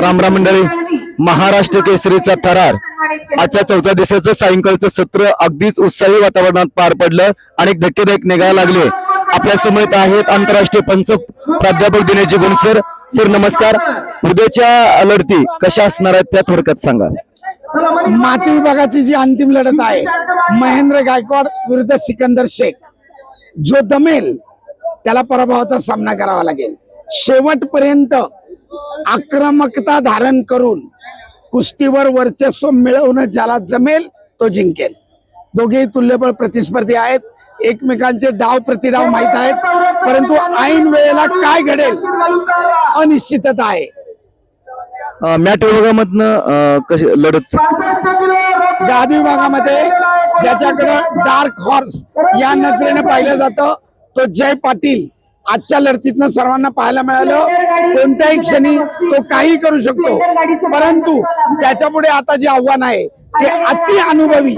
रामराम मंडळी, महाराष्ट्र केसरीचा थरार आजच्या चौथ्या दिवसाचं सायंकाळचं सत्र अगदीच उत्साही वातावरणात पार पडलं. अनेक धक्केदायक निघायला लागले. आपल्या समोर आहेत आंतरराष्ट्रीय पंच प्राध्यापक दिनेश जिगुण सर. सर नमस्कार. उद्याच्या लढती कशा असणार आहेत त्या थोडक्यात सांगा. माती विभागाची जी अंतिम लढत आहे, महेंद्र गायकवाड विरुद्ध सिकंदर शेख, जो दमेल त्याला पराभवाचा सामना करावा लागेल. शेवटपर्यंत आक्रमकता धारण करून कुस्तीवर वर्चस्व मिळवणं ज्याला जमेल तो जिंकेल. दोघेही तुल्यबळ प्रतिस्पर्धी आहेत, एकमेकांचे डाव प्रतिडाव माहित आहेत, परंतु ऐन वेळेला काय घडेल अनिश्चितता आहे. मॅट विभागामधनं कशी लढत? गादी विभागामध्ये ज्याच्याकडे डार्क हॉर्स या नजरेने पाहिलं जातं तो जय पाटील आजच्या लढतीतनं सर्वांना पाहायला मिळालं. कोणत्याही क्षणी तो काही करू शकतो, परंतु त्याच्यापुढे आता जे आव्हान आहे ते अति अनुभवी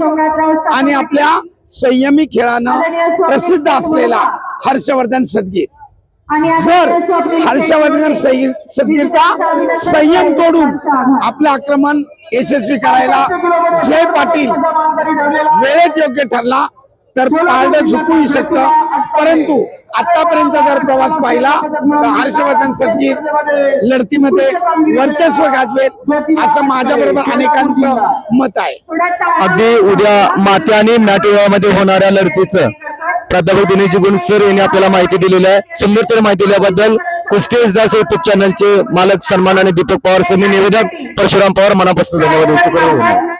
आणि आपल्या संयमी खेळानं प्रसिद्ध असलेला हर्षवर्धन सदगीर. जर हर्षवर्धन सदगीरचा संयम तोडून आपलं आक्रमण यशस्वी करायला जय पाटील वेळेत योग्य ठरला तर पारडं झुकूही शकतं. परंतु आतापर्यंतचा जर प्रवास पाहिला तर हर्षवर्धन सदगीर लढतीमध्ये वर्चस्व गाजवेल असं माझ्या बरोबर अनेकांचं मत आहे. अगदी उद्या माती आणि मॅट विभागामध्ये होणाऱ्या लढतीचं प्राध्यापक दिनेश जिगुण सर यांनी आपल्याला माहिती दिलेली आहे. सुंदर माहिती दिल्याबद्दल कुस्ती दास युट्यूब चॅनलचे मालक सन्मान आणि दीपक पवार सर, निवेदक परशुराम पवार, मनापासून धन्यवाद.